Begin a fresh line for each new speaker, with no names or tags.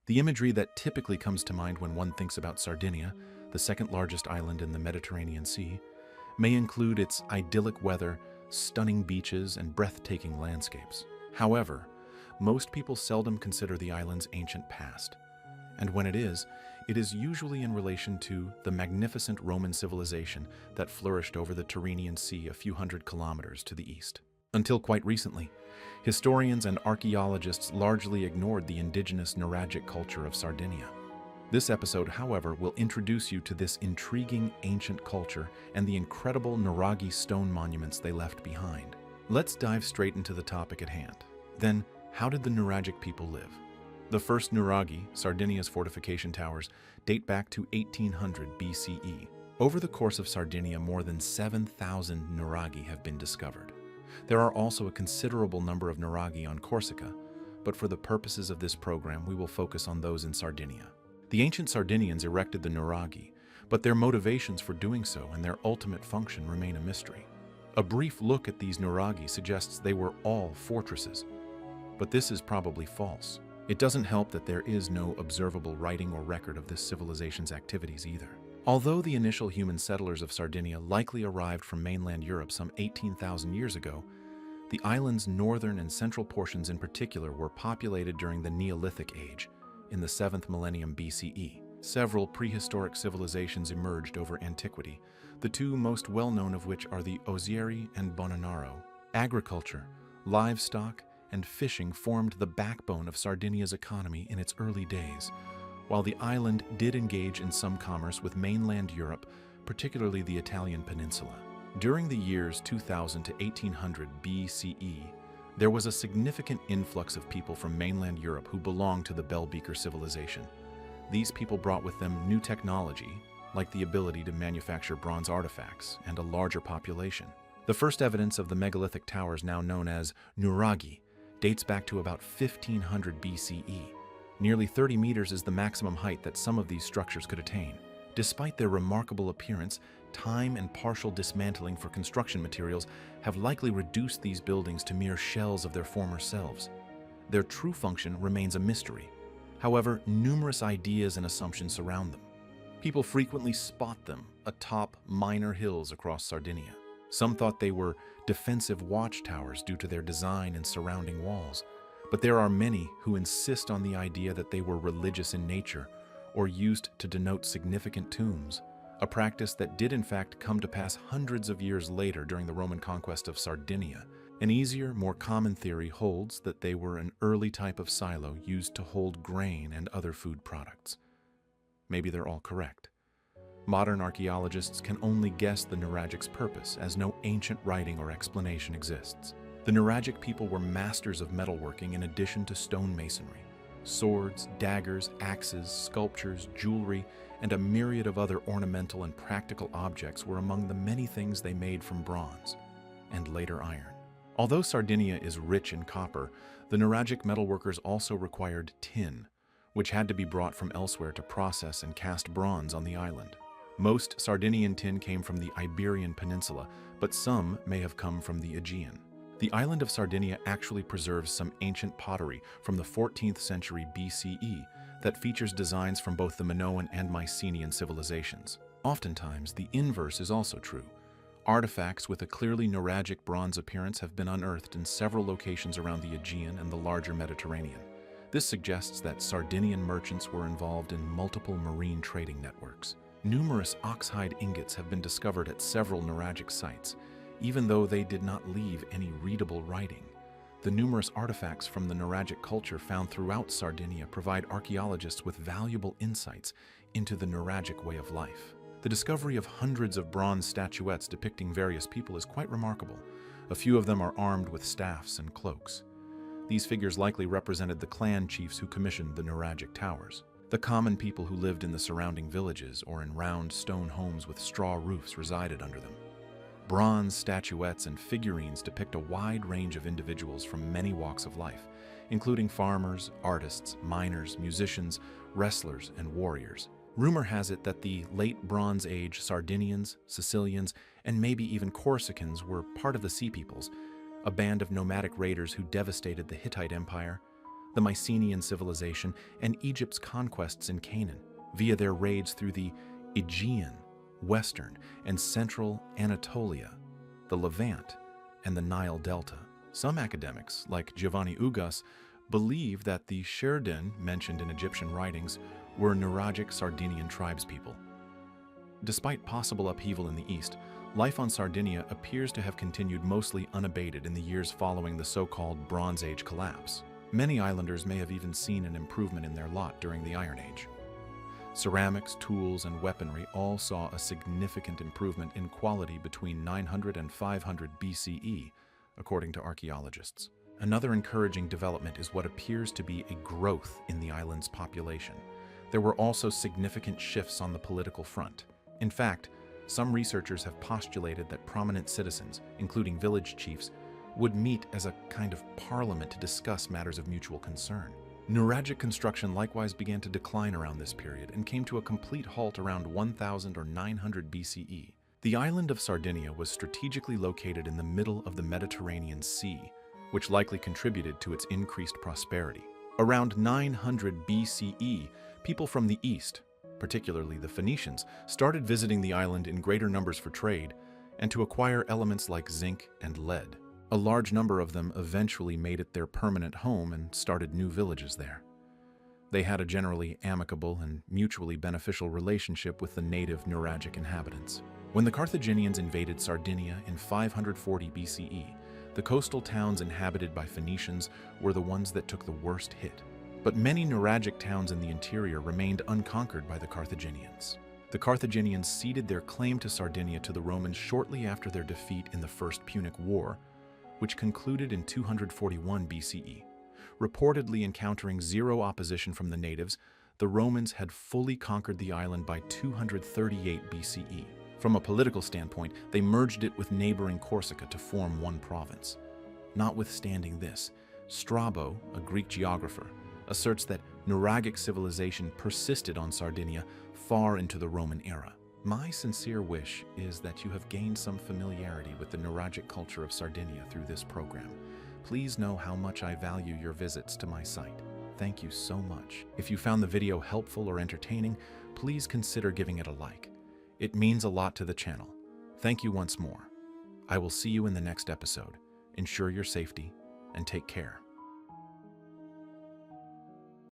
The imagery that typically comes to mind when one thinks about Sardinia, the second largest island in the Mediterranean Sea, may include its idyllic weather, stunning beaches, and breathtaking landscapes. However, most people seldom consider the island's ancient past. And when it is usually in relation to the magnificent Roman civilization that flourished over the Tyrrhenian Sea a few hundred kilometers to the east. Until quite recently, historians and archaeologists largely ignored the indigenous Nuraghic culture of Sardinia. This episode, however, will introduce you to this intriguing ancient culture and the incredible Nuraghe stone monuments they left behind. Let's dive straight into the topic at hand. Then, how did the Nuraghic people live? The first Nuraghe, Sardinia's fortification towers, date back to 1800 BCE. Over the course of Sardinia, more than 7,000 Nuraghe have been discovered. There are also a considerable number of Nuraghe on Corsica, but for the purposes of this program, we will focus on those in Sardinia. The ancient Sardinians erected the Nuraghe, but their motivations for doing so and their ultimate function remain a mystery. A brief look at these Nuraghe suggests they were all fortresses, but this is probably false. It doesn't help that there is no observable writing or record of this civilization's activities either. Although the initial human settlers of Sardinia likely arrived from mainland Europe some 18,000 years ago, the island's northern and central portions in particular were populated during the Neolithic Age, in the 7th millennium BCE. Several prehistoric civilizations emerged over antiquity, the two most well-known of which are the Ozieri and Bonanaro. Agriculture, livestock, and fishing formed the backbone of Sardinia's economy in its early days, while the island did engage in some commerce with mainland Europe, particularly the Italian peninsula. During the years 2000 to 1800 BCE, there was a significant influx of people from mainland Europe who belonged to the Bell-Beaker civilization. These people brought with them new technology, like the ability to manufacture bronze artifacts, and a larger population. The first evidence of the megalithic towers, now known as Nuraghe, dates back to about 1500 BCE. Nearly 30 meters is the maximum height that some of these structures could attain. Despite their remarkable appearance, time and partial dismantling for construction materials have likely reduced these buildings to mere shells of their former selves. Their true function remains a mystery. However, numerous ideas and assumptions surround them. People frequently spot them atop minor hills across Sardinia. Some thought they were defensive watchtowers due to their design and surrounding walls, but there are many who insist on the idea that they were religious in nature or used to denote significant tombs, a practice that did in fact come to pass hundreds of years later during the Roman conquest of Sardinia. An easier, more common theory holds that they were an early type of silo used to hold grain and other food products. Maybe they're all correct. Modern archaeologists can only guess the Nuraghic's purpose, as no ancient writing or explanation exists. The Nuraghic people were masters of metalworking in addition to stone masonry. Swords, daggers, axes, sculptures, jewelry, and a myriad of other ornamental and practical objects were among the many things they made from bronze, and later iron. Although Sardinia is rich in copper, the Nuraghic metalworkers also required tin, which had to be brought from elsewhere to process and cast bronze on the island. Most Sardinian tin came from the Iberian Peninsula, but some may have come from the Aegean. The island of Sardinia actually preserves some ancient pottery from the 14th century BCE that features designs from both the Minoan and Mycenaean civilizations. Oftentimes, the inverse is also true. Artifacts with a clearly Nuraghic bronze appearance have been unearthed in several locations around the Aegean and the larger Mediterranean. This suggests that Sardinian merchants were involved in multiple marine trading networks. Numerous oxhide ingots have been discovered at several Nuraghic sites, even though they did not leave any readable writing. The numerous artifacts from the Nuraghic culture found throughout Sardinia provide archaeologists with valuable insights into the Nuraghic way of life. The discovery of hundreds of bronze statuettes depicting various people is quite remarkable. A few of them are armed with staffs and cloaks. These figures likely represented the clan chiefs who commissioned the Nuraghic towers. The common people who lived in the surrounding villages or in round stone homes with straw roofs resided under them. Bronze statuettes and figurines depict a wide range of individuals from many walks of life, including farmers, artists, miners, musicians, wrestlers, and warriors. Rumor has it that the late Bronze Age Sardinians, Sicilians, and maybe even Corsicans were part of the Sea Peoples, a band of nomadic raiders who devastated the Hittite Empire, the Mycenaean civilization, and Egypt's conquests in Canaan via their raids through the Aegean, Western, and Central Anatolia, the Levant, and the Nile Delta. Some academics, like Giovanni Ugas, believe that the Shirden mentioned in Egyptian writings were Nuraghic Sardinian tribespeople. Despite possible upheaval in the east, life on Sardinia appears to have continued mostly unabated in the years following the so-called Bronze Age collapse. Many islanders may have even seen an improvement in their lot during the Iron Age. Ceramics, tools, and weaponry all saw a significant improvement in quality between 900 and 500 BCE, according to archaeologists. Another encouraging development is what appears to be a growth in the island's population. There were also significant shifts on the political front. In fact, some researchers have postulated that prominent citizens, including village chiefs, would meet as a kind of parliament to discuss matters of mutual concern. Nuraghic construction likewise began to decline around this period and came to a complete halt around 1000 or 900 BCE. The island of Sardinia was strategically located in the middle of the Mediterranean Sea, which likely contributed to its increased prosperity. Around 900 BCE, people from the east, particularly the Phoenicians, started visiting the island in greater numbers for trade and to acquire elements like zinc and lead. A large number of them eventually made it their permanent home and started new villages there. They had a generally amicable and mutually beneficial relationship with the native Nuraghic inhabitants. When the Carthaginians invaded Sardinia in 540 BCE, the coastal towns inhabited by Phoenicians were the ones that took the worst hit. But many Nuraghic towns in the interior remained unconquered by the Carthaginians. The Carthaginians ceded their claim to Sardinia to the Romans shortly after their defeat in the First Punic War, which concluded in 241 BCE. Reportedly encountering zero opposition from the natives, the Romans had fully conquered the island by 238 BCE. From a political standpoint, they merged it with neighboring Corsica to form one province. Notwithstanding this, Strabo, a Greek geographer, asserts that Nuraghic civilization persisted on Sardinia far into the Roman era. My sincere wish is that you have gained some familiarity with the Nuraghic culture of Sardinia through this program. Please know how much I value your visits to my site. Thank you so much. If you found the video helpful or entertaining, please consider giving it a like. It means a lot to the channel. Thank you once more. I will see you in the next episode. Ensure your safety and take care.